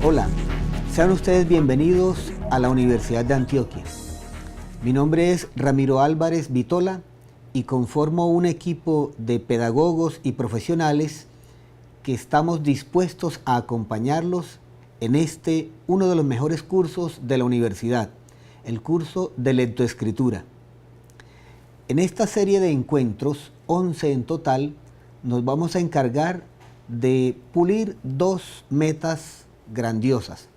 Hola, sean ustedes bienvenidos a la Universidad de Antioquia. Mi nombre es Ramiro Álvarez Vitola y conformo un equipo de pedagogos y profesionales que estamos dispuestos a acompañarlos en uno de los mejores cursos de la universidad, el curso de lectoescritura. En esta serie de encuentros, 11 en total, nos vamos a encargar de pulir dos metas grandiosas: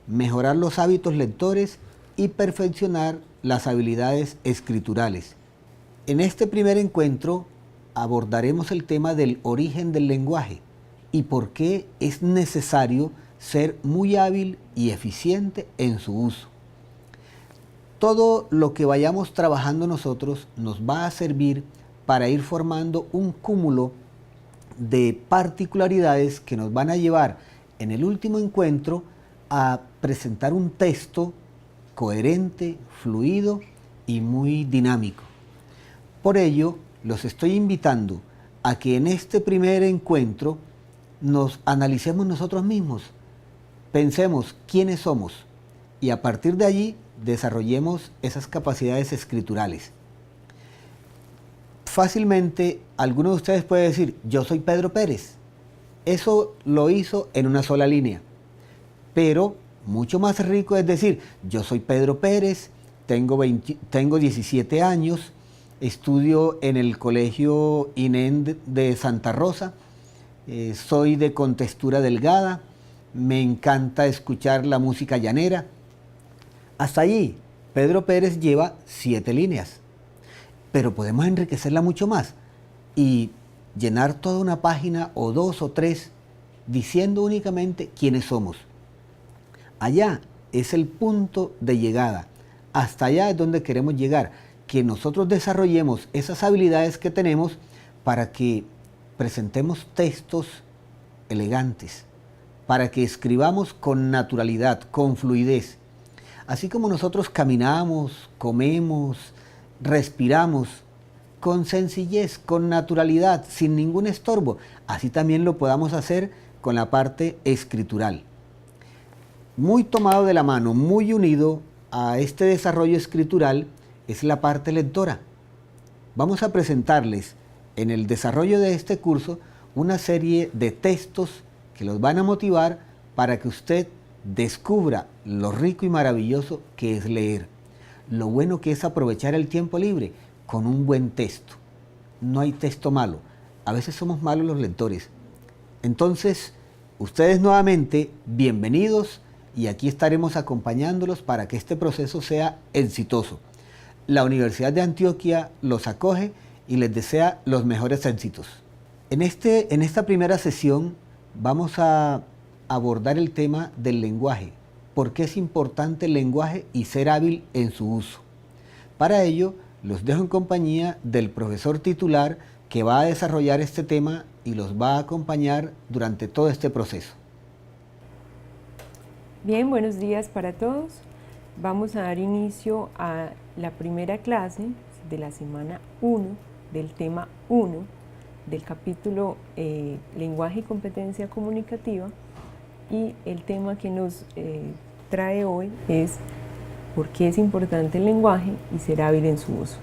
mejorar los hábitos lectores y perfeccionar las habilidades escriturales. En este primer encuentro abordaremos el tema del origen del lenguaje y por qué es necesario ser muy hábil y eficiente en su uso. Todo lo que vayamos trabajando nosotros nos va a servir para ir formando un cúmulo de particularidades que nos van a llevar en el último encuentro a presentar un texto coherente, fluido y muy dinámico. Por ello, los estoy invitando a que en este primer encuentro nos analicemos nosotros mismos, pensemos quiénes somos y a partir de allí desarrollemos esas capacidades escriturales. Fácilmente, alguno de ustedes puede decir: yo soy Pedro Pérez. Eso lo hizo en una sola línea. Pero mucho más rico es decir: yo soy Pedro Pérez, tengo 17 años, estudio en el Colegio INEN de Santa Rosa, soy de contextura delgada, me encanta escuchar la música llanera. Hasta allí, Pedro Pérez lleva 7 líneas. Pero podemos enriquecerla mucho más y llenar toda una página o 2 o 3 diciendo únicamente quiénes somos. Allá es el punto de llegada, hasta allá es donde queremos llegar, que nosotros desarrollemos esas habilidades que tenemos para que presentemos textos elegantes, para que escribamos con naturalidad, con fluidez. Así como nosotros caminamos, comemos, respiramos con sencillez, con naturalidad, sin ningún estorbo, así también lo podamos hacer con la parte escritural. Muy tomado de la mano, muy unido a este desarrollo escritural es la parte lectora. Vamos a presentarles en el desarrollo de este curso una serie de textos que los van a motivar para que usted descubra lo rico y maravilloso que es leer, lo bueno que es aprovechar el tiempo libre con un buen texto. No hay texto malo, a veces somos malos los lectores. Entonces, ustedes nuevamente, bienvenidos y aquí estaremos acompañándolos para que este proceso sea exitoso. La Universidad de Antioquia los acoge y les desea los mejores éxitos. En esta primera sesión vamos a abordar el tema del lenguaje. ¿Por qué es importante el lenguaje y ser hábil en su uso? Para ello, los dejo en compañía del profesor titular que va a desarrollar este tema y los va a acompañar durante todo este proceso. Bien, buenos días para todos. Vamos a dar inicio a la primera clase de la semana 1 del tema 1 del capítulo Lenguaje y competencia comunicativa, y el tema que nos trae hoy es ¿por qué es importante el lenguaje y ser hábil en su uso?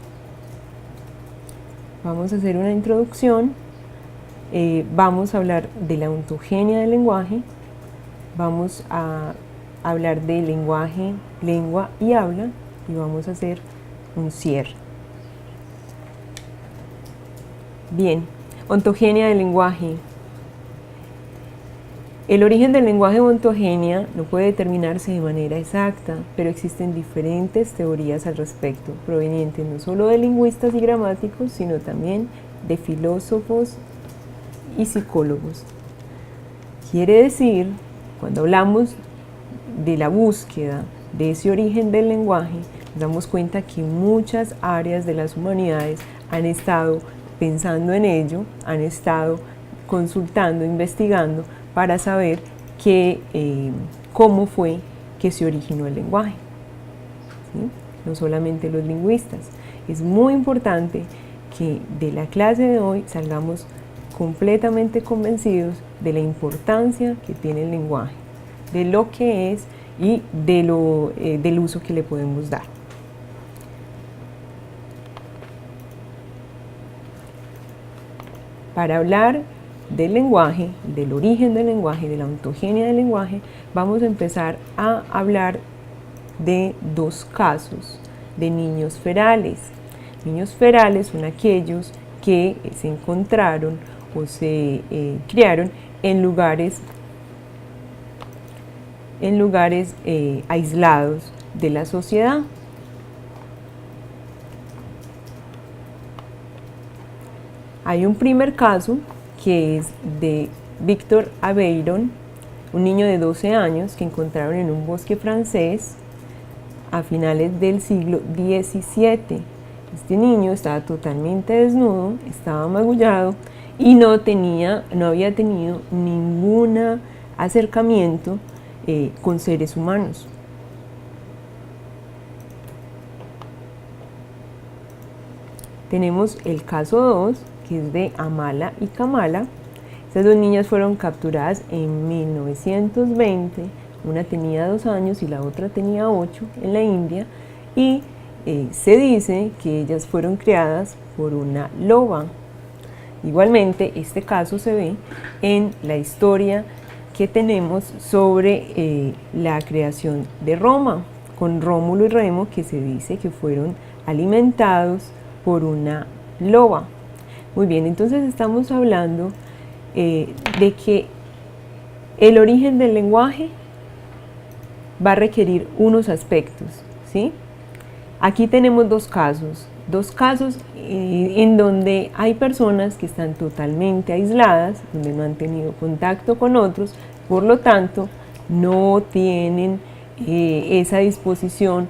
Vamos a hacer una introducción, vamos a hablar de la ontogenia del lenguaje, vamos a hablar de lenguaje, lengua y habla, y vamos a hacer un cierre. Bien, ontogenia del lenguaje. El origen del lenguaje o ontogenia no puede determinarse de manera exacta, pero existen diferentes teorías al respecto, provenientes no solo de lingüistas y gramáticos, sino también de filósofos y psicólogos. Quiere decir, cuando hablamos de la búsqueda de ese origen del lenguaje, nos damos cuenta que muchas áreas de las humanidades han estado pensando en ello, han estado consultando, investigando para saber cómo fue que se originó el lenguaje. ¿Sí? No solamente los lingüistas. Es muy importante que de la clase de hoy salgamos completamente convencidos de la importancia que tiene el lenguaje, de lo que es y del uso que le podemos dar. Para hablar del lenguaje, del origen del lenguaje, de la ontogenia del lenguaje, vamos a empezar a hablar de dos casos de niños ferales. Niños ferales son aquellos que se encontraron o se criaron en lugares aislados de la sociedad. Hay un primer caso que es de Victor Aveyron, un niño de 12 años que encontraron en un bosque francés a finales del siglo XVII. Este niño estaba totalmente desnudo, estaba magullado y no había tenido ningún acercamiento con seres humanos. Tenemos el caso 2, que es de Amala y Kamala. Estas dos niñas fueron capturadas en 1920, una tenía 2 años y la otra tenía 8 en la India, y se dice que ellas fueron criadas por una loba. Igualmente, este caso se ve en la historia que tenemos sobre la creación de Roma, con Rómulo y Remo, que se dice que fueron alimentados por una loba. Muy bien, entonces estamos hablando de que el origen del lenguaje va a requerir unos aspectos, ¿sí? Aquí tenemos dos casos en donde hay personas que están totalmente aisladas, donde no han tenido contacto con otros, por lo tanto no tienen esa disposición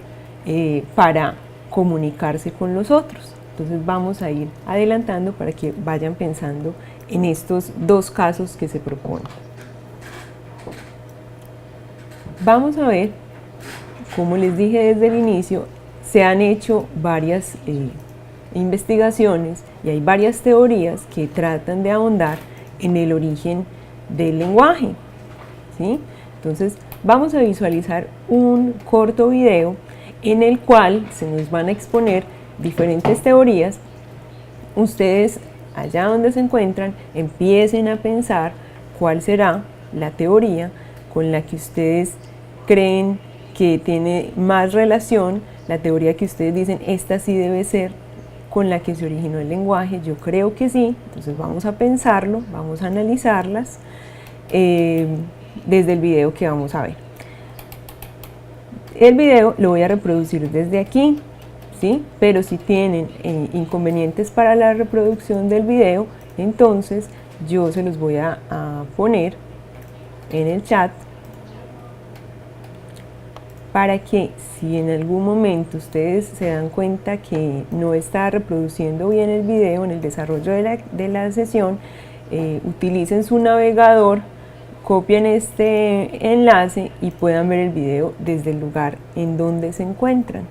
para comunicarse con los otros. Entonces vamos a ir adelantando para que vayan pensando en estos dos casos que se proponen. Vamos a ver, como les dije desde el inicio, se han hecho varias investigaciones y hay varias teorías que tratan de ahondar en el origen del lenguaje, ¿sí? Entonces vamos a visualizar un corto video en el cual se nos van a exponer diferentes teorías. Ustedes, allá donde se encuentran, empiecen a pensar cuál será la teoría con la que ustedes creen que tiene más relación, la teoría que ustedes dicen, esta sí debe ser con la que se originó el lenguaje. Yo creo que sí. Entonces vamos a pensarlo, vamos a analizarlas desde el video que vamos a ver. El video lo voy a reproducir desde aquí, ¿sí? Pero si tienen inconvenientes para la reproducción del video, entonces yo se los voy a poner en el chat para que si en algún momento ustedes se dan cuenta que no está reproduciendo bien el video en el desarrollo de la sesión, utilicen su navegador, copien este enlace y puedan ver el video desde el lugar en donde se encuentran.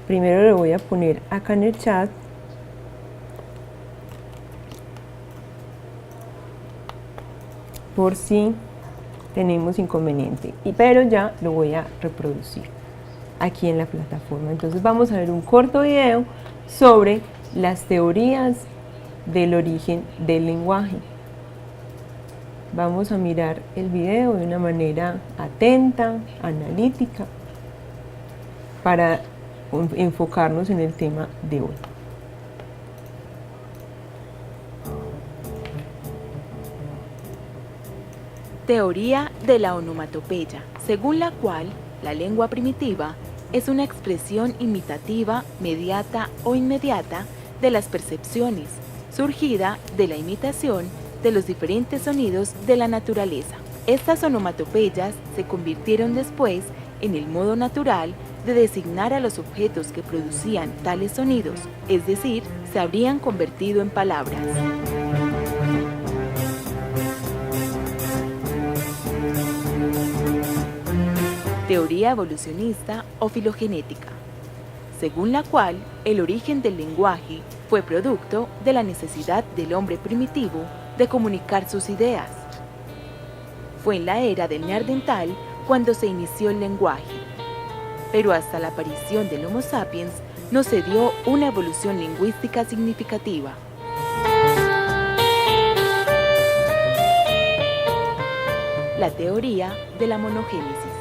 Primero lo voy a poner acá en el chat. Por si tenemos inconveniente, pero ya lo voy a reproducir aquí en la plataforma. Entonces vamos a ver un corto video sobre las teorías del origen del lenguaje. Vamos a mirar el video de una manera atenta, analítica, para enfocarnos en el tema de hoy. Teoría de la onomatopeya, según la cual la lengua primitiva es una expresión imitativa, mediata o inmediata de las percepciones, surgida de la imitación de los diferentes sonidos de la naturaleza. Estas onomatopeyas se convirtieron después en el modo natural de designar a los objetos que producían tales sonidos, es decir, se habrían convertido en palabras. Teoría evolucionista o filogenética, según la cual el origen del lenguaje fue producto de la necesidad del hombre primitivo de comunicar sus ideas. Fue en la era del neandertal cuando se inició el lenguaje, pero hasta la aparición del Homo sapiens no se dio una evolución lingüística significativa. La teoría de la monogénesis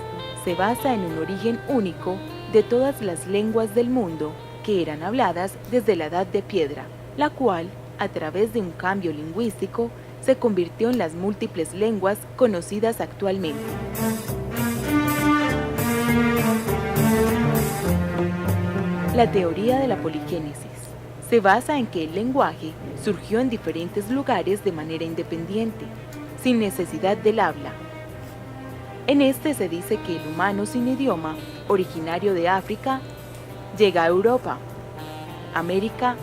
se basa en un origen único de todas las lenguas del mundo que eran habladas desde la Edad de Piedra, la cual, a través de un cambio lingüístico, se convirtió en las múltiples lenguas conocidas actualmente. La teoría de la poligénesis se basa en que el lenguaje surgió en diferentes lugares de manera independiente, sin necesidad del habla. En este se dice que el humano sin idioma, originario de África, llega a Europa, América,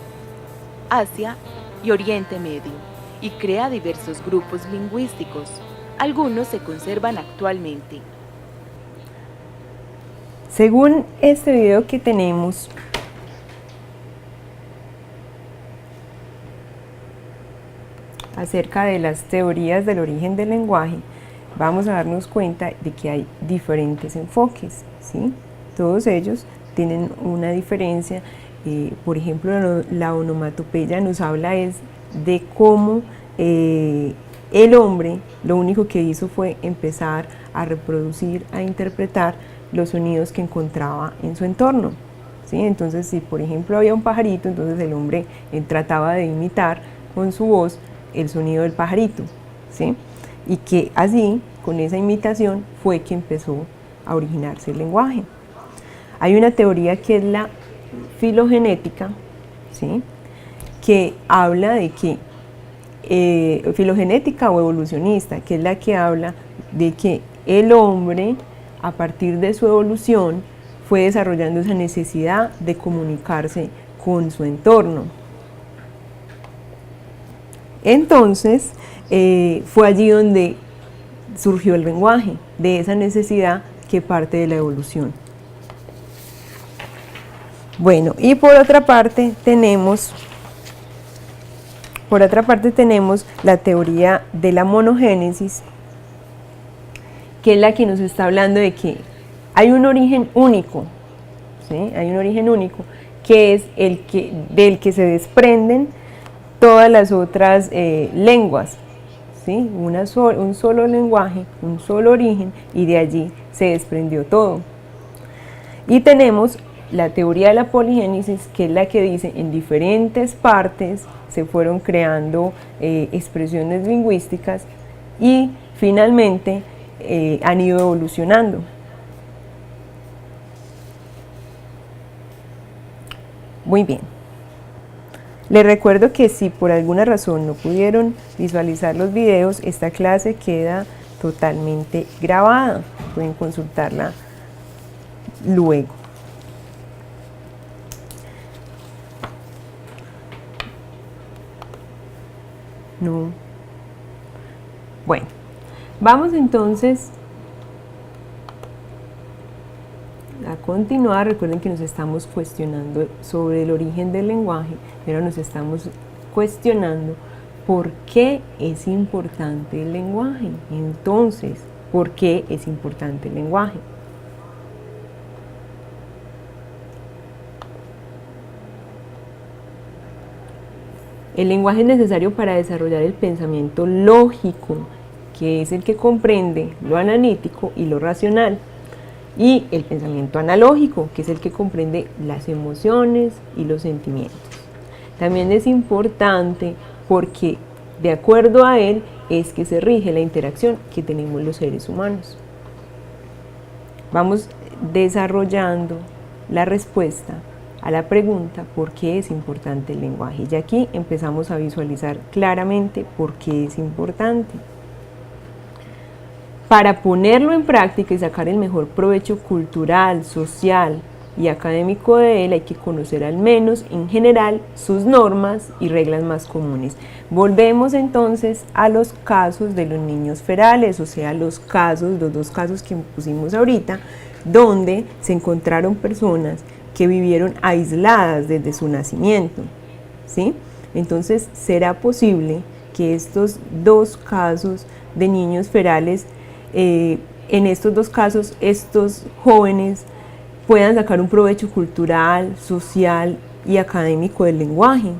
Asia y Oriente Medio, y crea diversos grupos lingüísticos. Algunos se conservan actualmente. Según este video que tenemos, acerca de las teorías del origen del lenguaje, vamos a darnos cuenta de que hay diferentes enfoques, ¿sí? Todos ellos tienen una diferencia. Por ejemplo, la onomatopeya nos habla es de cómo el hombre lo único que hizo fue empezar a reproducir, a interpretar los sonidos que encontraba en su entorno, ¿sí? Entonces, si por ejemplo había un pajarito, entonces el hombre trataba de imitar con su voz el sonido del pajarito, ¿sí? Y que así, con esa imitación, fue que empezó a originarse el lenguaje. Hay una teoría que es la filogenética, ¿sí? Que habla de que, filogenética o evolucionista, que es la que habla de que el hombre, a partir de su evolución, fue desarrollando esa necesidad de comunicarse con su entorno. Entonces, fue allí donde surgió el lenguaje, de esa necesidad que parte de la evolución. Bueno, y por otra parte tenemos la teoría de la monogénesis, que es la que nos está hablando de que hay un origen único, ¿sí? Hay un origen único, que es del que se desprenden todas las otras lenguas, ¿sí? Un solo lenguaje, un solo origen, y de allí se desprendió todo. Y tenemos la teoría de la poligénesis, que es la que dice en diferentes partes se fueron creando expresiones lingüísticas y finalmente han ido evolucionando. Muy bien. Les recuerdo que si por alguna razón no pudieron visualizar los videos, esta clase queda totalmente grabada. Pueden consultarla luego. No. Bueno, vamos entonces a continuar. Recuerden que nos estamos cuestionando sobre el origen del lenguaje, pero nos estamos cuestionando por qué es importante el lenguaje. Entonces, ¿por qué es importante el lenguaje? El lenguaje es necesario para desarrollar el pensamiento lógico, que es el que comprende lo analítico y lo racional, y el pensamiento analógico, que es el que comprende las emociones y los sentimientos. También es importante porque de acuerdo a él es que se rige la interacción que tenemos los seres humanos. Vamos desarrollando la respuesta a la pregunta ¿por qué es importante el lenguaje? Y aquí empezamos a visualizar claramente por qué es importante. Para ponerlo en práctica y sacar el mejor provecho cultural, social y académico de él, hay que conocer al menos en general sus normas y reglas más comunes. Volvemos entonces a los casos de los niños ferales, o sea, los dos casos que pusimos ahorita, donde se encontraron personas que vivieron aisladas desde su nacimiento, ¿sí? Entonces, ¿será posible que estos dos casos de niños ferales, en estos dos casos, estos jóvenes puedan sacar un provecho cultural, social y académico del lenguaje.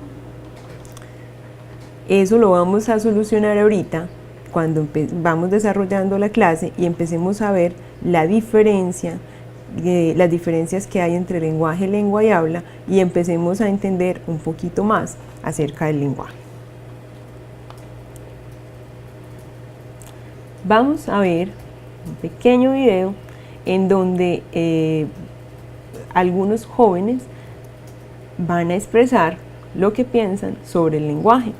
Eso lo vamos a solucionar ahorita cuando vamos desarrollando la clase y empecemos a ver la diferencia, las diferencias que hay entre lenguaje, lengua y habla, y empecemos a entender un poquito más acerca del lenguaje. Vamos a ver un pequeño video en donde algunos jóvenes van a expresar lo que piensan sobre el lenguaje.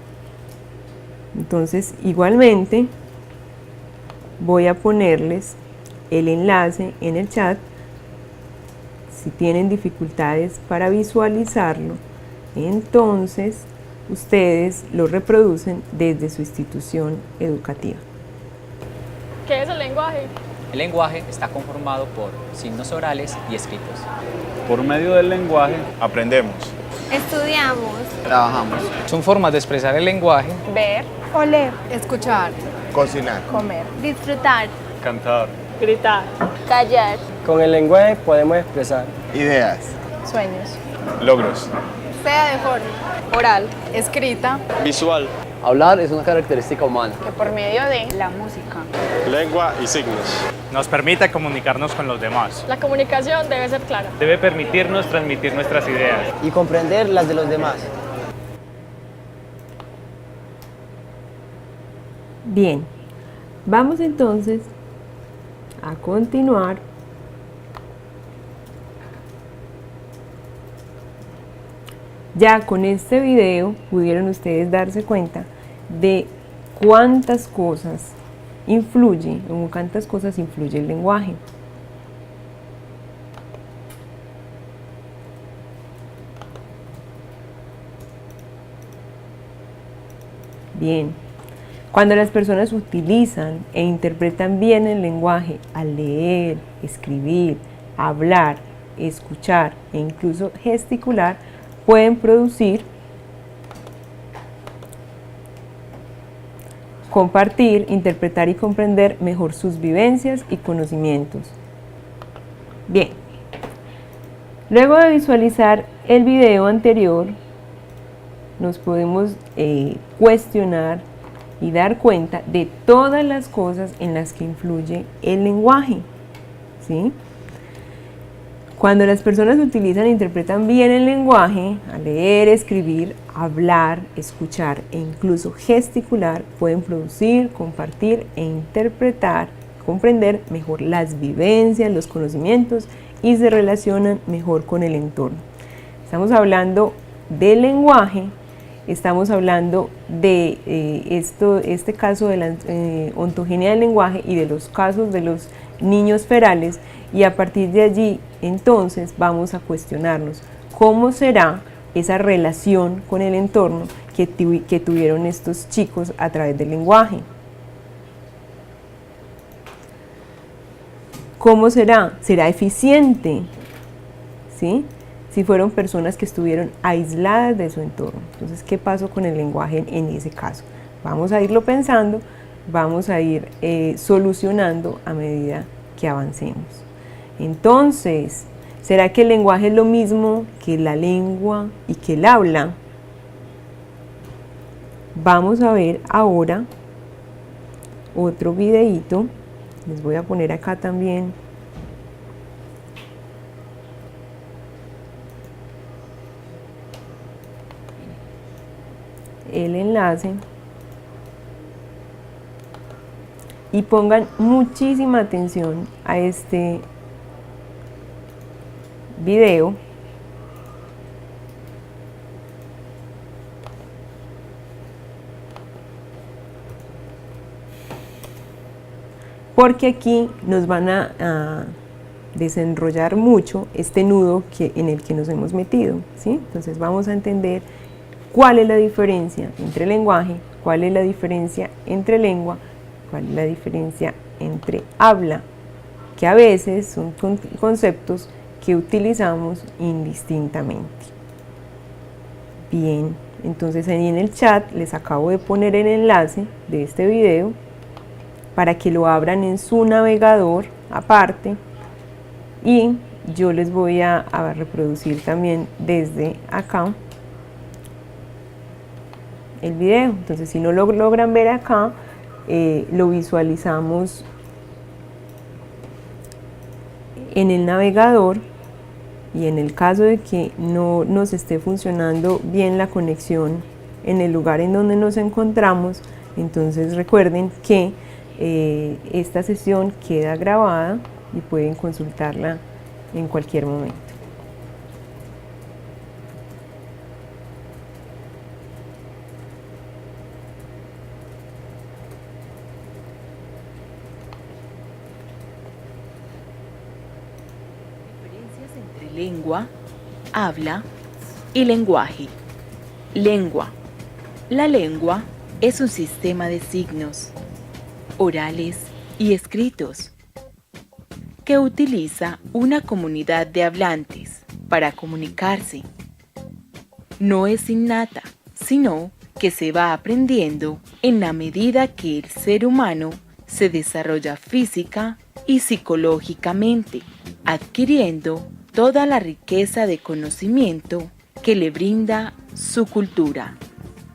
Entonces, igualmente, voy a ponerles el enlace en el chat. Si tienen dificultades para visualizarlo, entonces ustedes lo reproducen desde su institución educativa. ¿Qué es el lenguaje? El lenguaje está conformado por signos orales y escritos. Por medio del lenguaje Aprendemos. Estudiamos. Trabajamos. Son formas de expresar el lenguaje. Ver, Oler. escuchar, Cocinar. comer, Disfrutar. cantar. gritar, Callar. Con el lenguaje podemos expresar Ideas. sueños. Logros. Sea de forma oral, escrita, Visual. Hablar es una característica humana. que por medio de la música. Lengua y signos. Nos permite comunicarnos con los demás. La comunicación debe ser clara. Debe permitirnos transmitir nuestras ideas. Y comprender las de los demás. Bien, vamos entonces a continuar ya con este video. Pudieron ustedes darse cuenta de cuántas cosas influye el lenguaje. Bien, cuando las personas utilizan e interpretan bien el lenguaje al leer, escribir, hablar, escuchar e incluso gesticular, pueden producir, compartir, interpretar y comprender mejor sus vivencias y conocimientos. Bien, luego de visualizar el video anterior, nos podemos cuestionar y dar cuenta de todas las cosas en las que influye el lenguaje, ¿sí? Cuando las personas utilizan e interpretan bien el lenguaje, al leer, escribir, hablar, escuchar e incluso gesticular, pueden producir, compartir e interpretar, comprender mejor las vivencias, los conocimientos y se relacionan mejor con el entorno. Estamos hablando del lenguaje, estamos hablando de este caso de la ontogenia del lenguaje y de los casos de los niños ferales, y a partir de allí entonces vamos a cuestionarnos cómo será esa relación con el entorno que tuvieron estos chicos a través del lenguaje. ¿Cómo será? ¿Será eficiente? ¿Sí? Si fueron personas que estuvieron aisladas de su entorno. Entonces, ¿qué pasó con el lenguaje en ese caso? Vamos a irlo pensando, vamos a ir solucionando a medida que avancemos. Entonces, ¿será que el lenguaje es lo mismo que la lengua y que el habla? Vamos a ver ahora otro videíto. Les voy a poner acá también el enlace y pongan muchísima atención a este video porque aquí nos van a desenrollar mucho este nudo en el que nos hemos metido, ¿sí? Entonces vamos a entender cuál es la diferencia entre lenguaje, cuál es la diferencia entre lengua, cuál es la diferencia entre habla, que a veces son conceptos que utilizamos indistintamente. Bien, Entonces ahí en el chat les acabo de poner el enlace de este video para que lo abran en su navegador aparte, y yo les voy a reproducir también desde acá el video. Entonces si no lo logran ver acá, lo visualizamos en el navegador, y en el caso de que no nos esté funcionando bien la conexión en el lugar en donde nos encontramos, entonces recuerden que esta sesión queda grabada y pueden consultarla en cualquier momento. Lengua, habla y lenguaje. Lengua. La lengua es un sistema de signos, orales y escritos, que utiliza una comunidad de hablantes para comunicarse. No es innata, sino que se va aprendiendo en la medida que el ser humano se desarrolla física y psicológicamente, adquiriendo toda la riqueza de conocimiento que le brinda su cultura.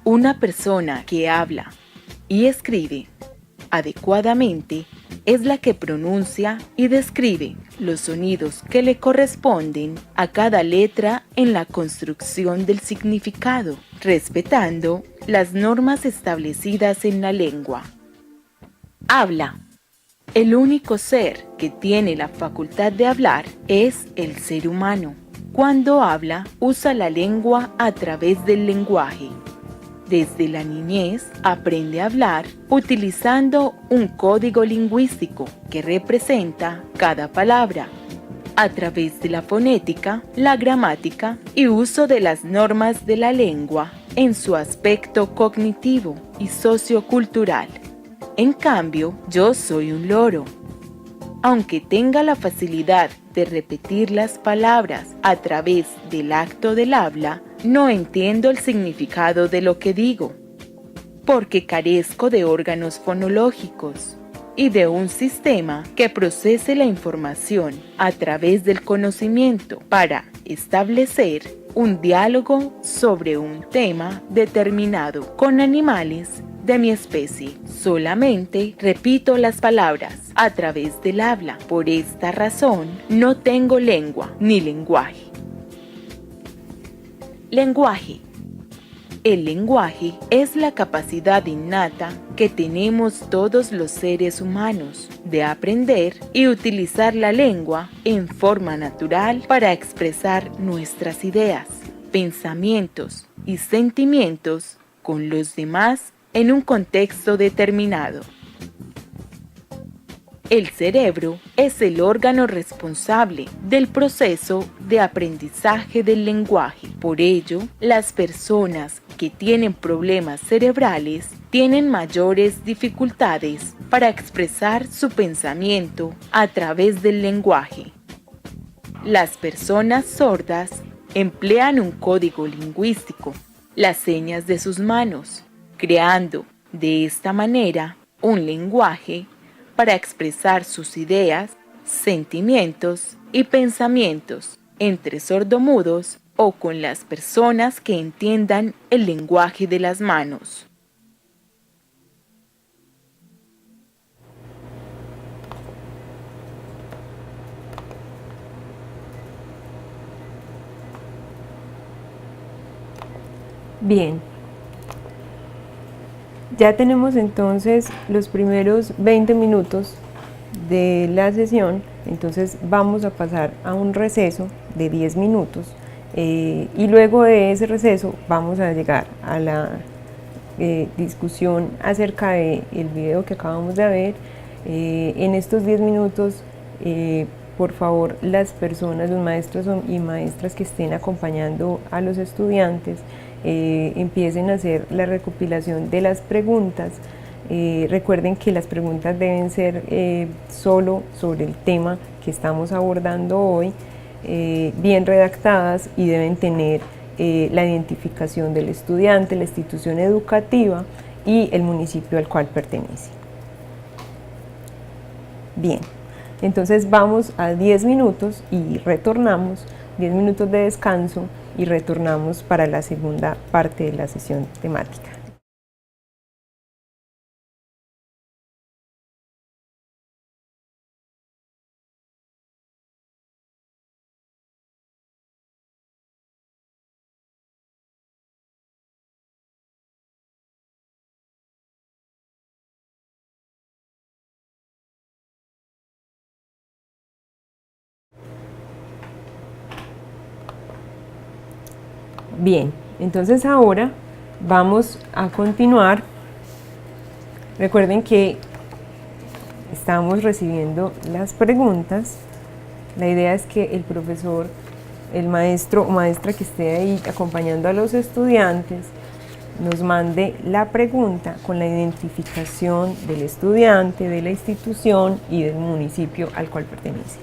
Una persona que habla y escribe adecuadamente es la que pronuncia y describe los sonidos que le corresponden a cada letra en la construcción del significado, respetando las normas establecidas en la lengua. Habla. El único ser que tiene la facultad de hablar es el ser humano. Cuando habla, usa la lengua a través del lenguaje. Desde la niñez aprende a hablar utilizando un código lingüístico que representa cada palabra, a través de la fonética, la gramática y uso de las normas de la lengua en su aspecto cognitivo y sociocultural. En cambio, yo soy un loro. Aunque tenga la facilidad de repetir las palabras a través del acto del habla, no entiendo el significado de lo que digo, porque carezco de órganos fonológicos y de un sistema que procese la información a través del conocimiento para establecer un diálogo sobre un tema determinado con animales de mi especie. Solamente repito las palabras a través del habla. Por esta razón, no tengo lengua ni lenguaje. Lenguaje. El lenguaje es la capacidad innata que tenemos todos los seres humanos de aprender y utilizar la lengua en forma natural para expresar nuestras ideas, pensamientos y sentimientos con los demás en un contexto determinado. El cerebro es el órgano responsable del proceso de aprendizaje del lenguaje. Por ello, las personas que tienen problemas cerebrales tienen mayores dificultades para expresar su pensamiento a través del lenguaje. Las personas sordas emplean un código lingüístico, las señas de sus manos, creando de esta manera un lenguaje para expresar sus ideas, sentimientos y pensamientos entre sordomudos o con las personas que entiendan el lenguaje de las manos. Bien. Ya tenemos entonces los primeros 20 minutos de la sesión, entonces vamos a pasar a un receso de 10 minutos y luego de ese receso vamos a llegar a la discusión acerca del video que acabamos de ver. En estos 10 minutos, por favor, las personas, los maestros y maestras que estén acompañando a los estudiantes, empiecen a hacer la recopilación de las preguntas. Recuerden que las preguntas deben ser solo sobre el tema que estamos abordando hoy, bien redactadas, y deben tener la identificación del estudiante, la institución educativa y el municipio al cual pertenece. Bien, entonces vamos a 10 minutos y retornamos, 10 minutos de descanso y retornamos para la segunda parte de la sesión temática. Bien, entonces ahora vamos a continuar. Recuerden que estamos recibiendo las preguntas. La idea es que el profesor, el maestro o maestra que esté ahí acompañando a los estudiantes, nos mande la pregunta con la identificación del estudiante, de la institución y del municipio al cual pertenece.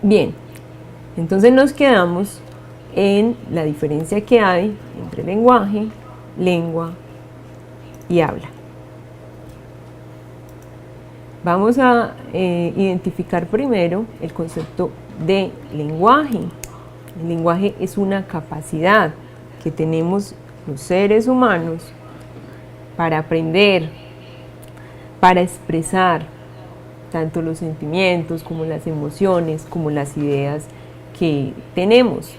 Bien, entonces nos quedamos en la diferencia que hay entre lenguaje, lengua y habla. Vamos a identificar primero el concepto de lenguaje. El lenguaje es una capacidad que tenemos los seres humanos para aprender, para expresar tanto los sentimientos como las emociones, como las ideas que tenemos.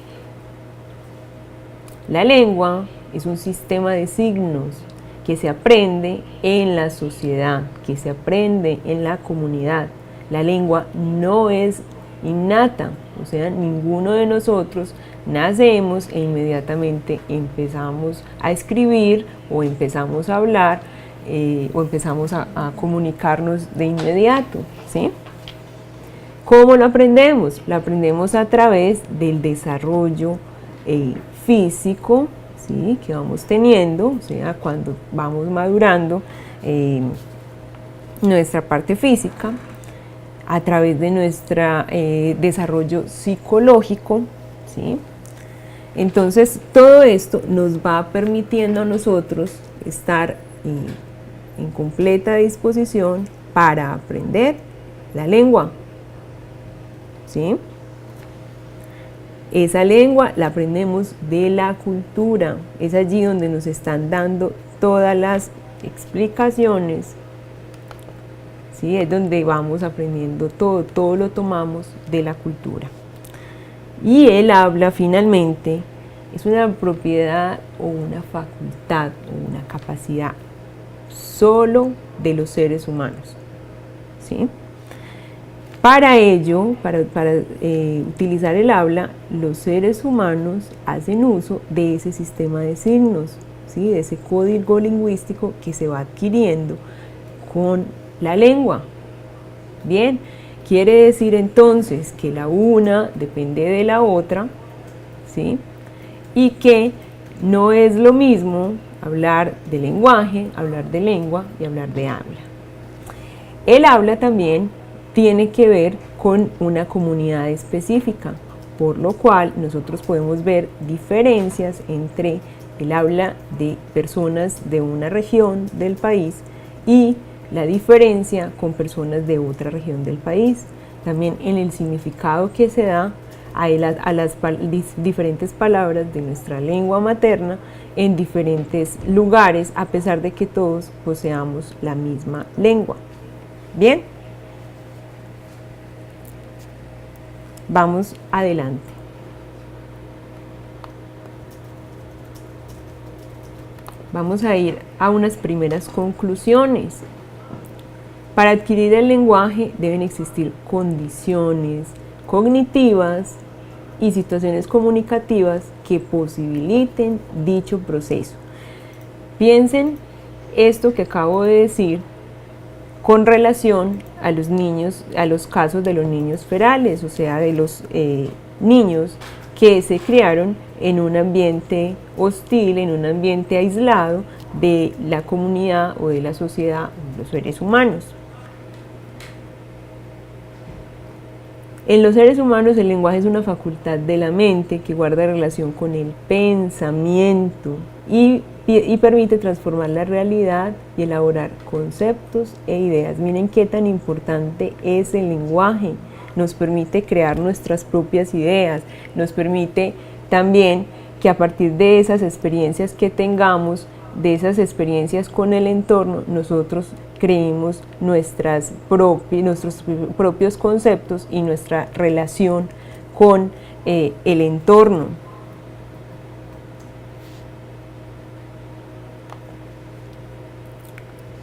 La lengua es un sistema de signos que se aprende en la sociedad, que se aprende en la comunidad. La lengua no es innata, o sea, ninguno de nosotros nacemos e inmediatamente empezamos a escribir o empezamos a hablar o empezamos a comunicarnos de inmediato, ¿sí? ¿Cómo lo aprendemos? Lo aprendemos a través del desarrollo físico, ¿sí?, que vamos teniendo, o sea, cuando vamos madurando nuestra parte física, a través de nuestro desarrollo psicológico, ¿sí? Entonces, todo esto nos va permitiendo a nosotros estar en completa disposición para aprender la lengua, ¿sí? Esa lengua la aprendemos de la cultura, es allí donde nos están dando todas las explicaciones, ¿sí? Es donde vamos aprendiendo todo lo tomamos de la cultura. Y el habla finalmente es una propiedad o una facultad o una capacidad solo de los seres humanos, ¿sí? Para ello, para utilizar el habla, los seres humanos hacen uso de ese sistema de signos, ¿sí?, de ese código lingüístico que se va adquiriendo con la lengua. Bien, quiere decir entonces que la una depende de la otra, ¿sí?, y que no es lo mismo hablar de lenguaje, hablar de lengua y hablar de habla. El habla también tiene que ver con una comunidad específica, por lo cual nosotros podemos ver diferencias entre el habla de personas de una región del país y la diferencia con personas de otra región del país. También en el significado que se da a las diferentes palabras de nuestra lengua materna en diferentes lugares, a pesar de que todos poseamos la misma lengua. Bien. Vamos adelante. Vamos a ir a unas primeras conclusiones. Para adquirir el lenguaje deben existir condiciones cognitivas y situaciones comunicativas que posibiliten dicho proceso. Piensen esto que acabo de decir con relación a los niños, a los casos de los niños ferales, o sea, de los niños que se criaron en un ambiente hostil, en un ambiente aislado de la comunidad o de la sociedad, de los seres humanos. En los seres humanos el lenguaje es una facultad de la mente que guarda relación con el pensamiento y permite transformar la realidad y elaborar conceptos e ideas. Miren qué tan importante es el lenguaje. Nos permite crear nuestras propias ideas, nos permite también que a partir de esas experiencias que tengamos, de esas experiencias con el entorno, nosotros creemos nuestros propios conceptos y nuestra relación con el entorno.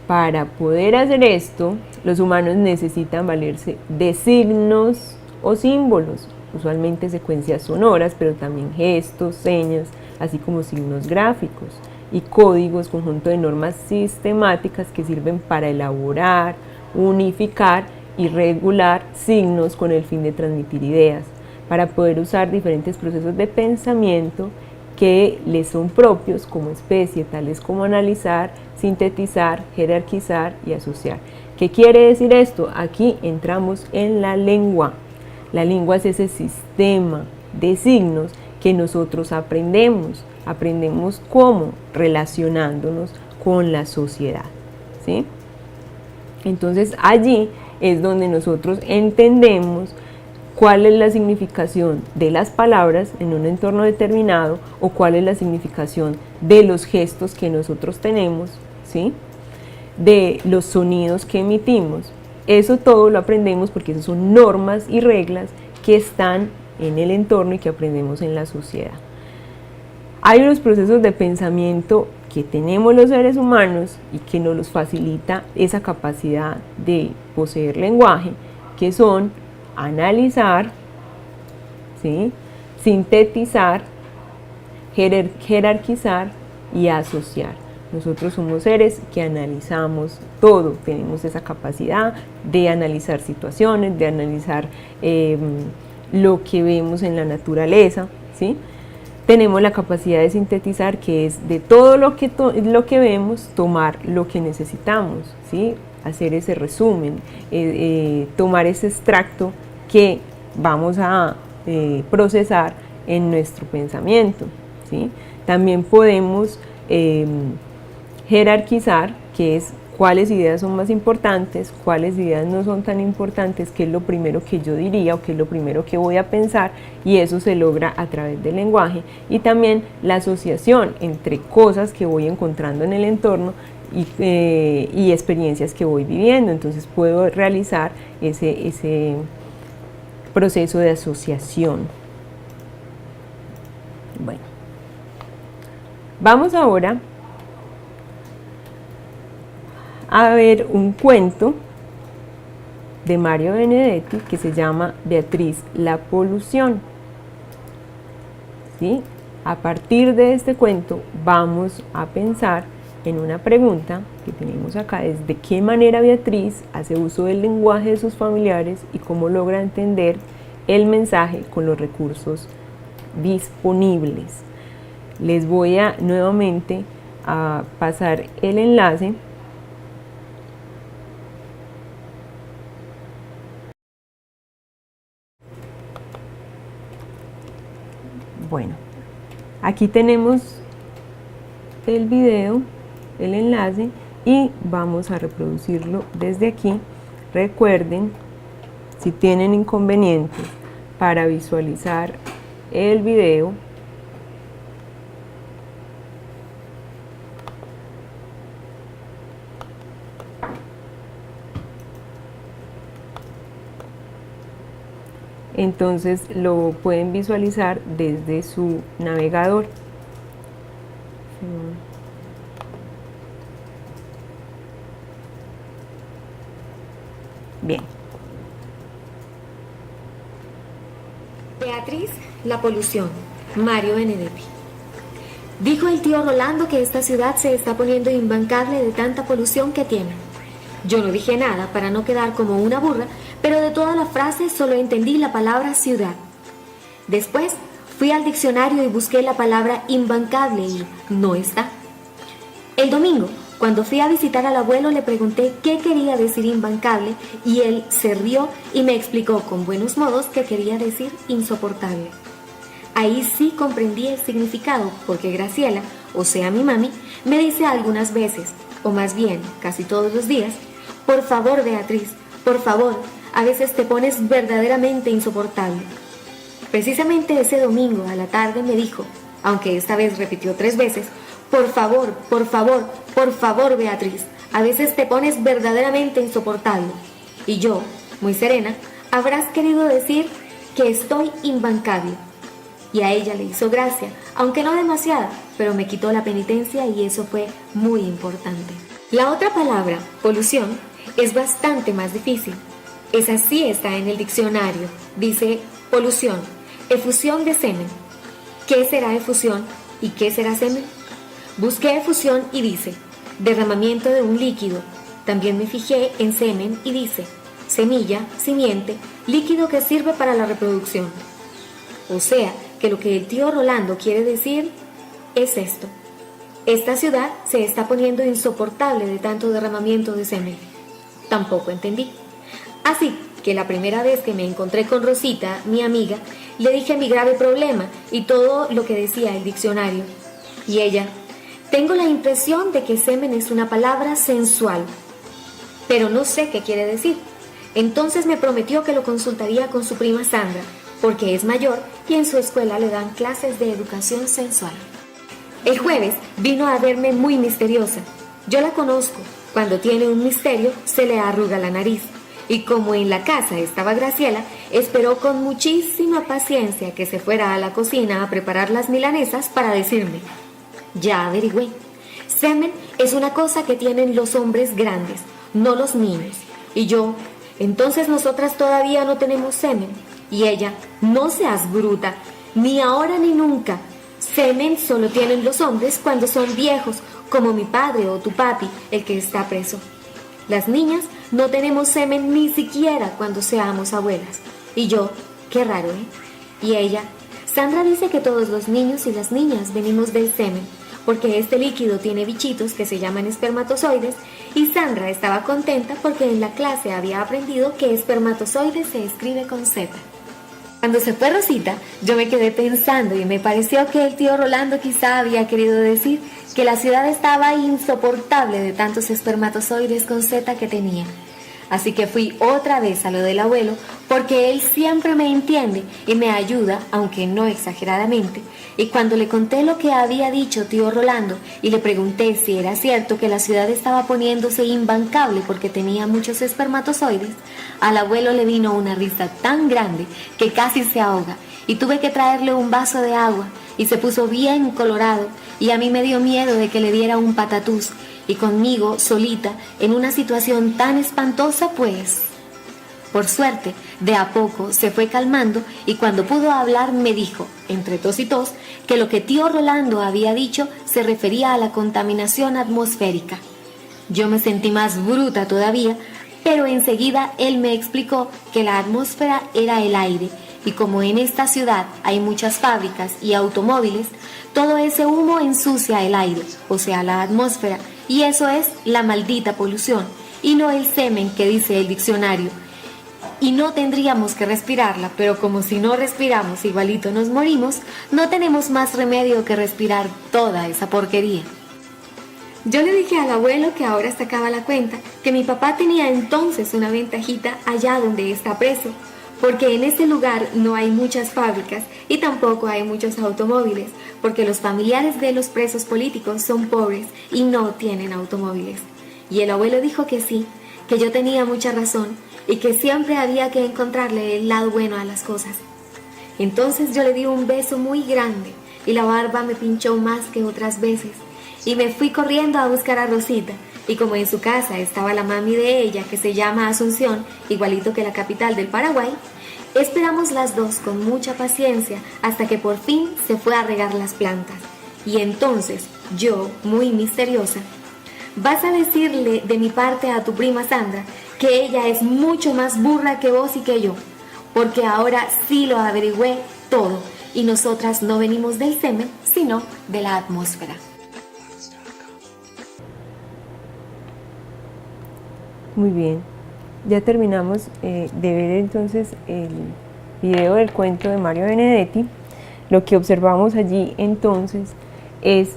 Para poder hacer esto, los humanos necesitan valerse de signos o símbolos, usualmente secuencias sonoras, pero también gestos, señas, así como signos gráficos y códigos, conjunto de normas sistemáticas que sirven para elaborar, unificar y regular signos con el fin de transmitir ideas, para poder usar diferentes procesos de pensamiento que les son propios como especie, tales como analizar, sintetizar, jerarquizar y asociar. ¿Qué quiere decir esto? Aquí entramos en la lengua. La lengua es ese sistema de signos que nosotros aprendemos. Aprendemos cómo, relacionándonos con la sociedad, ¿sí? Entonces allí es donde nosotros entendemos cuál es la significación de las palabras en un entorno determinado o cuál es la significación de los gestos que nosotros tenemos, ¿sí? De los sonidos que emitimos. Eso todo lo aprendemos porque esas son normas y reglas que están en el entorno y que aprendemos en la sociedad. Hay unos procesos de pensamiento que tenemos los seres humanos y que nos los facilita esa capacidad de poseer lenguaje, que son analizar, ¿sí? Sintetizar, jerarquizar y asociar. Nosotros somos seres que analizamos todo, tenemos esa capacidad de analizar situaciones, de analizar lo que vemos en la naturaleza, ¿sí? Tenemos la capacidad de sintetizar, que es de todo lo que vemos, tomar lo que necesitamos, ¿sí? Hacer ese resumen, tomar ese extracto que vamos a procesar en nuestro pensamiento, ¿sí? También podemos jerarquizar, que es cuáles ideas son más importantes, cuáles ideas no son tan importantes, qué es lo primero que yo diría o qué es lo primero que voy a pensar, y eso se logra a través del lenguaje. Y también la asociación entre cosas que voy encontrando en el entorno y experiencias que voy viviendo. Entonces puedo realizar ese proceso de asociación. Bueno, vamos ahora a ver un cuento de Mario Benedetti que se llama Beatriz, la polución. ¿Sí? A partir de este cuento vamos a pensar en una pregunta que tenemos acá: es de qué manera Beatriz hace uso del lenguaje de sus familiares y cómo logra entender el mensaje con los recursos disponibles. Les voy a nuevamente a pasar el enlace. Bueno, aquí tenemos el video, el enlace, y vamos a reproducirlo desde aquí. Recuerden, si tienen inconvenientes para visualizar el video, entonces lo pueden visualizar desde su navegador. Bien. Beatriz, la polución. Mario Benedetti. Dijo el tío Rolando que esta ciudad se está poniendo imbancable de tanta polución que tiene. Yo no dije nada para no quedar como una burra, pero de toda la frase solo entendí la palabra ciudad. Después fui al diccionario y busqué la palabra imbancable y no está. El domingo, Cuando fui a visitar al abuelo le pregunté qué quería decir imbancable y él se rió y me explicó con buenos modos que quería decir insoportable. Ahí sí comprendí el significado porque Graciela, o sea mi mami, me dice algunas veces, o más bien casi todos los días, por favor Beatriz, por favor, a veces te pones verdaderamente insoportable. Precisamente ese domingo a la tarde me dijo, aunque esta vez repitió 3 veces, por favor, por favor, por favor Beatriz, a veces te pones verdaderamente insoportable. Y yo, muy serena, habrás querido decir que estoy imbancable. Y a ella le hizo gracia, aunque no demasiada, pero me quitó la penitencia y eso fue muy importante. La otra palabra, polución, es bastante más difícil. Esa sí está en el diccionario. Dice polución, efusión de semen. ¿Qué será efusión y qué será semen? Busqué efusión y dice derramamiento de un líquido. También me fijé en semen y dice semilla, simiente, líquido que sirve para la reproducción. O sea, que lo que el tío Rolando quiere decir es esto. Esta ciudad se está poniendo insoportable de tanto derramamiento de semen. Tampoco entendí. Así que la primera vez que me encontré con Rosita, mi amiga, le dije mi grave problema y todo lo que decía el diccionario. Y ella, tengo la impresión de que semen es una palabra sensual, pero no sé qué quiere decir. Entonces me prometió que lo consultaría con su prima Sandra, porque es mayor y en su escuela le dan clases de educación sensual. El jueves vino a verme muy misteriosa. Yo la conozco. Cuando tiene un misterio, se le arruga la nariz. Y como en la casa estaba Graciela, esperó con muchísima paciencia que se fuera a la cocina a preparar las milanesas para decirme, ya averigüé, semen es una cosa que tienen los hombres grandes, no los niños. Y yo, entonces nosotras todavía no tenemos semen. Y ella, no seas bruta, ni ahora ni nunca. Semen solo tienen los hombres cuando son viejos, como mi padre o tu papi, el que está preso. Las niñas no tenemos semen ni siquiera cuando seamos abuelas. Y yo, qué raro, ¿eh? Y ella, Sandra dice que todos los niños y las niñas venimos del semen, porque este líquido tiene bichitos que se llaman espermatozoides, y Sandra estaba contenta porque en la clase había aprendido que espermatozoide se escribe con Z. Cuando se fue Rosita, yo me quedé pensando y me pareció que el tío Rolando quizá había querido decir que la ciudad estaba insoportable de tantos espermatozoides con Z que tenía. Así que fui otra vez a lo del abuelo, porque él siempre me entiende y me ayuda, aunque no exageradamente. Y cuando le conté lo que había dicho tío Rolando y le pregunté si era cierto que la ciudad estaba poniéndose imbancable porque tenía muchos espermatozoides, al abuelo le vino una risa tan grande que casi se ahoga y tuve que traerle un vaso de agua y se puso bien colorado y a mí me dio miedo de que le diera un patatús. Y conmigo, solita, en una situación tan espantosa, pues... Por suerte, de a poco se fue calmando y cuando pudo hablar me dijo, entre tos y tos, que lo que tío Rolando había dicho se refería a la contaminación atmosférica. Yo me sentí más bruta todavía, pero enseguida él me explicó que la atmósfera era el aire y como en esta ciudad hay muchas fábricas y automóviles, todo ese humo ensucia el aire, o sea, la atmósfera, y eso es la maldita polución, y no el semen que dice el diccionario. Y no tendríamos que respirarla, pero como si no respiramos igualito nos morimos, no tenemos más remedio que respirar toda esa porquería. Yo le dije al abuelo que ahora sacaba la cuenta, que mi papá tenía entonces una ventajita allá donde está preso, porque en ese lugar no hay muchas fábricas y tampoco hay muchos automóviles, porque los familiares de los presos políticos son pobres y no tienen automóviles. Y el abuelo dijo que sí, que yo tenía mucha razón y que siempre había que encontrarle el lado bueno a las cosas. Entonces yo le di un beso muy grande y la barba me pinchó más que otras veces y me fui corriendo a buscar a Rosita. Y como en su casa estaba la mami de ella, que se llama Asunción, igualito que la capital del Paraguay, esperamos las dos con mucha paciencia hasta que por fin se fue a regar las plantas. Y entonces yo, muy misteriosa, vas a decirle de mi parte a tu prima Sandra que ella es mucho más burra que vos y que yo, porque ahora sí lo averigüé todo y nosotras no venimos del semen, sino de la atmósfera. Muy bien, ya terminamos de ver entonces el video del cuento de Mario Benedetti. Lo que observamos allí entonces es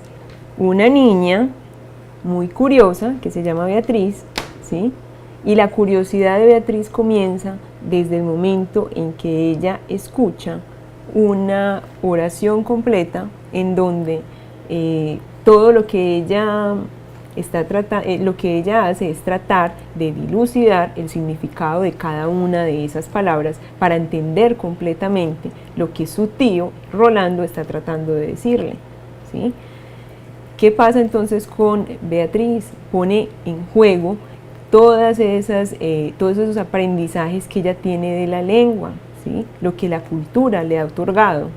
una niña muy curiosa que se llama Beatriz, ¿sí? Y la curiosidad de Beatriz comienza desde el momento en que ella escucha una oración completa en donde todo lo que ella lo que ella hace es tratar de dilucidar el significado de cada una de esas palabras para entender completamente lo que su tío Rolando está tratando de decirle, ¿sí? ¿Qué pasa entonces con Beatriz? Pone en juego todos esos aprendizajes que ella tiene de la lengua, ¿sí? Lo que la cultura le ha otorgado,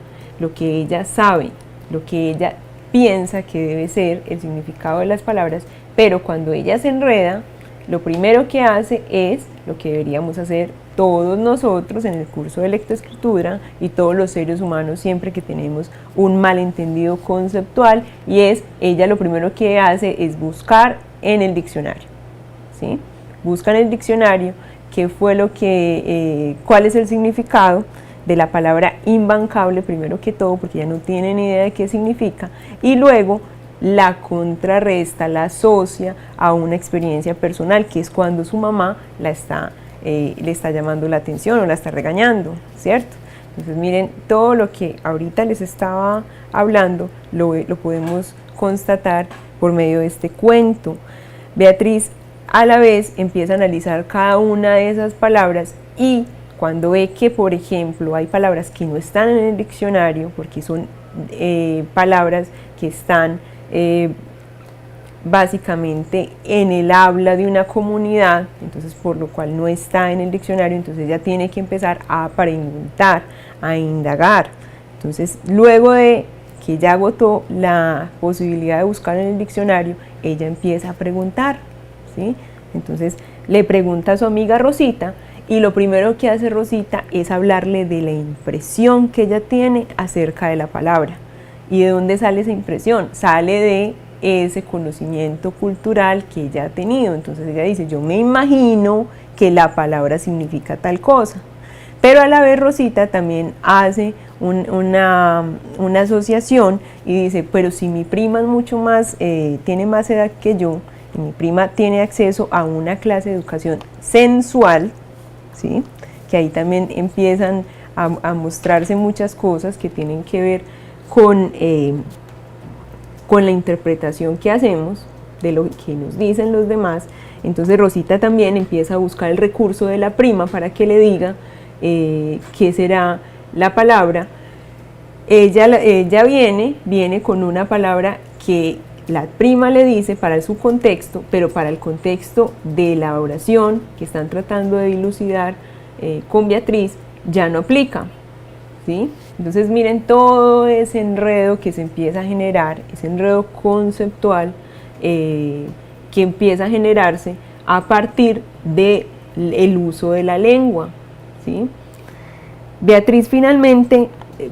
lo que ella sabe, lo que ella piensa que debe ser el significado de las palabras, pero cuando ella se enreda, lo primero que hace es lo que deberíamos hacer todos nosotros en el curso de lectoescritura y todos los seres humanos siempre que tenemos un malentendido conceptual, y es, ella lo primero que hace es buscar en el diccionario, ¿sí? Busca en el diccionario qué fue cuál es el significado de la palabra imbancable, primero que todo, porque ya no tiene ni idea de qué significa, y luego la contrarresta, la asocia a una experiencia personal, que es cuando su mamá le está llamando la atención o la está regañando, ¿cierto? Entonces miren, todo lo que ahorita les estaba hablando lo podemos constatar por medio de este cuento. Beatriz a la vez empieza a analizar cada una de esas palabras, y cuando ve que, por ejemplo, hay palabras que no están en el diccionario, porque son palabras que están básicamente en el habla de una comunidad, entonces por lo cual no está en el diccionario, entonces ella tiene que empezar a preguntar, a indagar. Entonces, luego de que ya agotó la posibilidad de buscar en el diccionario, ella empieza a preguntar, ¿sí? Entonces le pregunta a su amiga Rosita, y lo primero que hace Rosita es hablarle de la impresión que ella tiene acerca de la palabra. ¿Y de dónde sale esa impresión? Sale de ese conocimiento cultural que ella ha tenido. Entonces ella dice, yo me imagino que la palabra significa tal cosa. Pero a la vez Rosita también hace una asociación y dice, pero si mi prima es mucho más, tiene más edad que yo, y mi prima tiene acceso a una clase de educación sensual, ¿sí? Que ahí también empiezan a mostrarse muchas cosas que tienen que ver con la interpretación que hacemos de lo que nos dicen los demás. Entonces Rosita también empieza a buscar el recurso de la prima para que le diga qué será la palabra. Ella viene con una palabra que la prima le dice para su contexto, pero para el contexto de la oración que están tratando de dilucidar con Beatriz ya no aplica, ¿sí? Entonces miren todo ese enredo que se empieza a generar, ese enredo conceptual que empieza a generarse a partir del uso de la lengua, ¿sí? Beatriz finalmente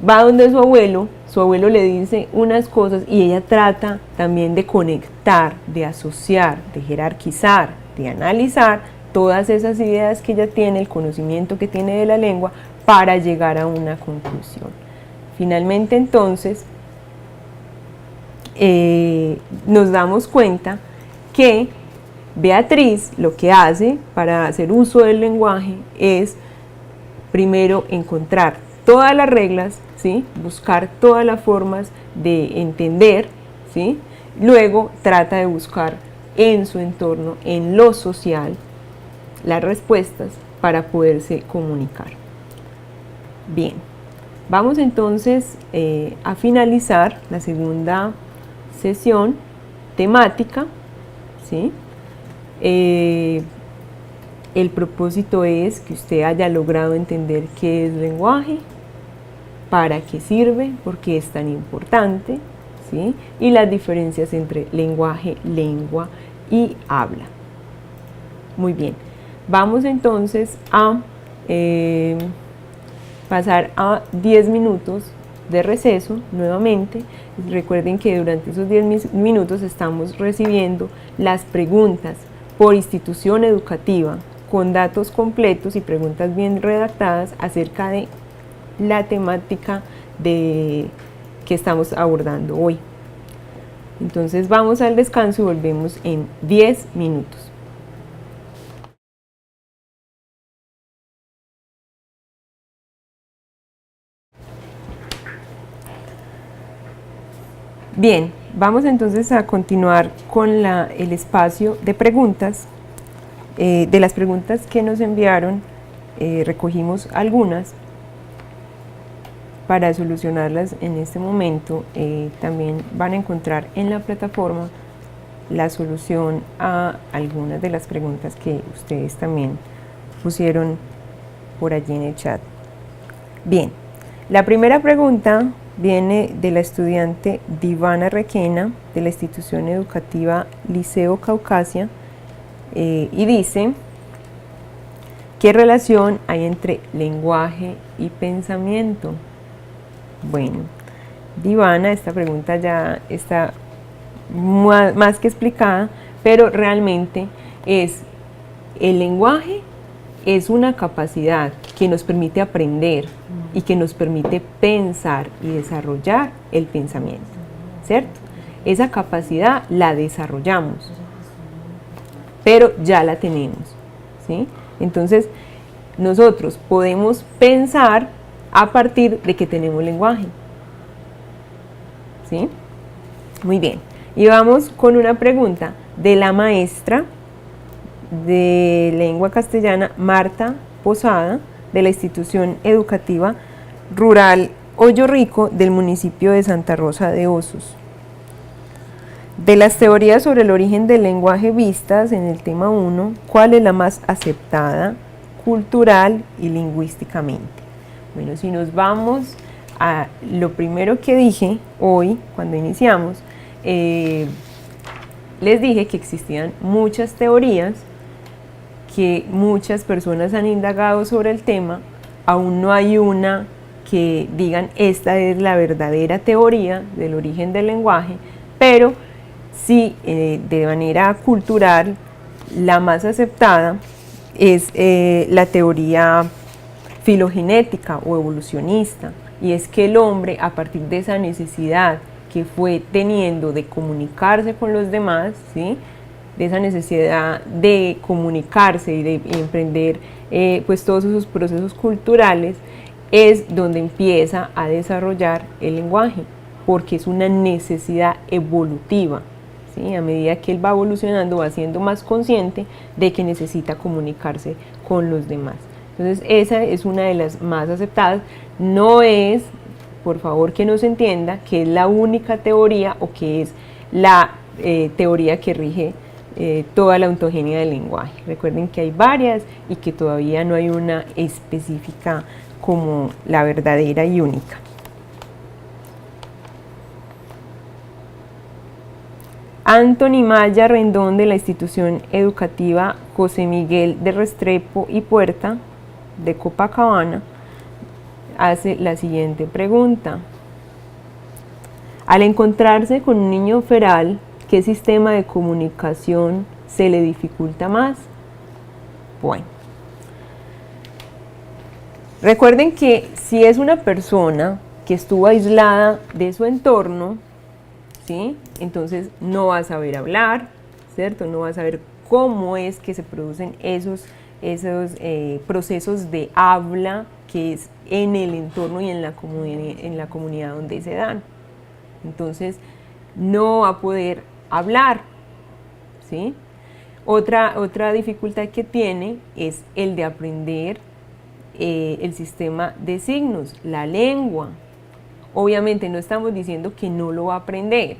va donde su abuelo le dice unas cosas y ella trata también de conectar, de asociar, de jerarquizar, de analizar todas esas ideas que ella tiene, el conocimiento que tiene de la lengua, para llegar a una conclusión. Finalmente entonces nos damos cuenta que Beatriz lo que hace para hacer uso del lenguaje es primero encontrar todas las reglas, ¿sí? Buscar todas las formas de entender, ¿sí? Luego trata de buscar en su entorno, en lo social, las respuestas para poderse comunicar. Bien, vamos entonces a finalizar la segunda sesión temática, ¿sí? El propósito es que usted haya logrado entender qué es lenguaje, para qué sirve, por qué es tan importante, ¿sí? Y las diferencias entre lenguaje, lengua y habla. Muy bien, vamos entonces a pasar a 10 minutos de receso nuevamente. Recuerden que durante esos 10 minutos estamos recibiendo las preguntas por institución educativa, con datos completos y preguntas bien redactadas acerca de la temática que estamos abordando hoy. Entonces vamos al descanso y volvemos en 10 minutos. Bien, vamos entonces a continuar con el espacio de preguntas. De las preguntas que nos enviaron, recogimos algunas para solucionarlas en este momento. También van a encontrar en la plataforma la solución a algunas de las preguntas que ustedes también pusieron por allí en el chat. Bien, la primera pregunta viene de la estudiante Divana Requena de la institución educativa Liceo Caucasia y dice: ¿qué relación hay entre lenguaje y pensamiento? Bueno, Divana, esta pregunta ya está más que explicada, pero realmente el lenguaje es una capacidad que nos permite aprender y que nos permite pensar y desarrollar el pensamiento, ¿cierto? Esa capacidad la desarrollamos, pero ya la tenemos, ¿sí? Entonces, nosotros podemos pensar a partir de que tenemos lenguaje, ¿sí? Muy bien, y vamos con una pregunta de la maestra de lengua castellana Marta Posada, de la institución educativa rural Hoyo Rico del municipio de Santa Rosa de Osos. De las teorías sobre el origen del lenguaje vistas en el tema 1, ¿cuál es la más aceptada cultural y lingüísticamente? Bueno, si nos vamos a lo primero que dije hoy, cuando iniciamos, les dije que existían muchas teorías, que muchas personas han indagado sobre el tema. Aún no hay una que digan esta es la verdadera teoría del origen del lenguaje, pero sí, de manera cultural, la más aceptada es la teoría filogenética o evolucionista, y es que el hombre, a partir de esa necesidad que fue teniendo de comunicarse con los demás, ¿sí?, de esa necesidad de comunicarse y de emprender pues todos esos procesos culturales, es donde empieza a desarrollar el lenguaje, porque es una necesidad evolutiva, ¿sí? A medida que él va evolucionando, va siendo más consciente de que necesita comunicarse con los demás. Entonces esa es una de las más aceptadas. No es, por favor, que no se entienda que es la única teoría o que es la teoría que rige toda la ontogenia del lenguaje. Recuerden que hay varias y que todavía no hay una específica como la verdadera y única. Anthony Maya Rendón, de la institución educativa José Miguel de Restrepo y Puerta de Copacabana, hace la siguiente pregunta: al encontrarse con un niño feral, ¿qué sistema de comunicación se le dificulta más? Bueno, recuerden que si es una persona que estuvo aislada de su entorno, ¿sí?, entonces no va a saber hablar, ¿cierto? No va a saber cómo es que se producen esos procesos de habla que es en el entorno y en la comunidad donde se dan. Entonces no va a poder hablar, ¿sí? Otra dificultad que tiene es el de aprender el sistema de signos, la lengua. Obviamente no estamos diciendo que no lo va a aprender,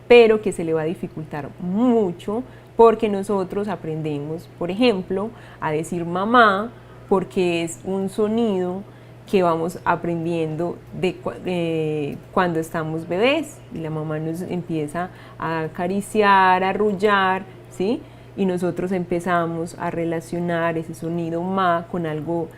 pero que se le va a dificultar mucho, porque nosotros aprendemos, por ejemplo, a decir mamá, porque es un sonido que vamos aprendiendo cuando estamos bebés, y la mamá nos empieza a acariciar, a arrullar, ¿sí?, y nosotros empezamos a relacionar ese sonido ma con algo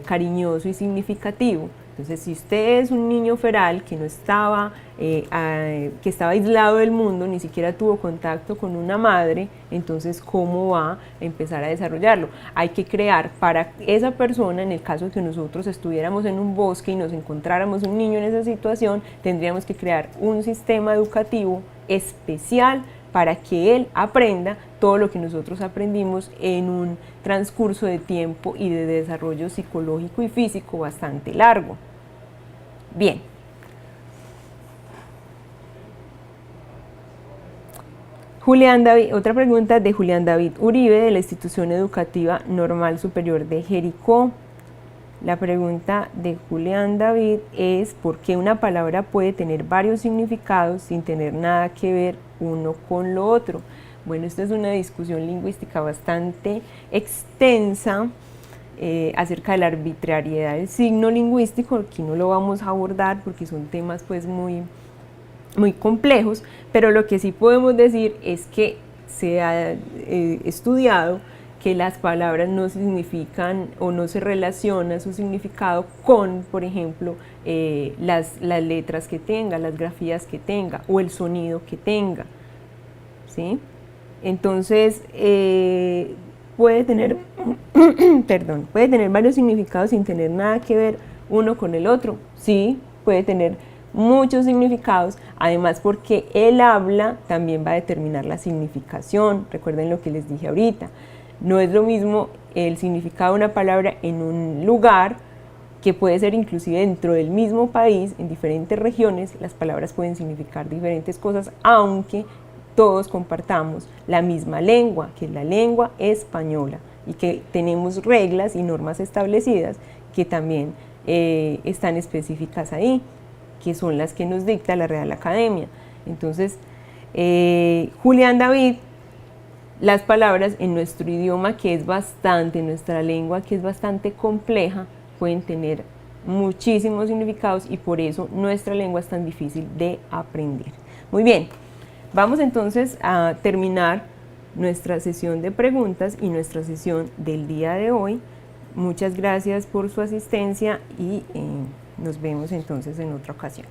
cariñoso y significativo. Entonces, si usted es un niño feral que no estaba, que estaba aislado del mundo, ni siquiera tuvo contacto con una madre, entonces, ¿cómo va a empezar a desarrollarlo? Hay que crear para esa persona, en el caso de que nosotros estuviéramos en un bosque y nos encontráramos un niño en esa situación, tendríamos que crear un sistema educativo especial para que él aprenda todo lo que nosotros aprendimos en un transcurso de tiempo y de desarrollo psicológico y físico bastante largo. Bien. Julián David, otra pregunta de Julián David Uribe de la Institución Educativa Normal Superior de Jericó. La pregunta de Julián David es ¿por qué una palabra puede tener varios significados sin tener nada que ver uno con lo otro? Bueno, esta es una discusión lingüística bastante extensa acerca de la arbitrariedad del signo lingüístico. Aquí no lo vamos a abordar porque son temas pues muy complejos, pero lo que sí podemos decir es que se ha estudiado que las palabras no significan o no se relaciona su significado con, por ejemplo, las letras que tenga, las grafías que tenga o el sonido que tenga, ¿sí? Entonces, puede tener, puede tener varios significados sin tener nada que ver uno con el otro, sí, puede tener muchos significados, además porque el habla también va a determinar la significación, recuerden lo que les dije ahorita. No es lo mismo el significado de una palabra en un lugar, que puede ser inclusive dentro del mismo país, en diferentes regiones, las palabras pueden significar diferentes cosas, aunque todos compartamos la misma lengua, que es la lengua española, y que tenemos reglas y normas establecidas que también están específicas ahí, que son las que nos dicta la Real Academia. Entonces, Julián David, las palabras en nuestro idioma, que es bastante, en nuestra lengua, que es bastante compleja, pueden tener muchísimos significados y por eso nuestra lengua es tan difícil de aprender. Muy bien, vamos entonces a terminar nuestra sesión de preguntas y nuestra sesión del día de hoy. Muchas gracias por su asistencia y nos vemos entonces en otra ocasión.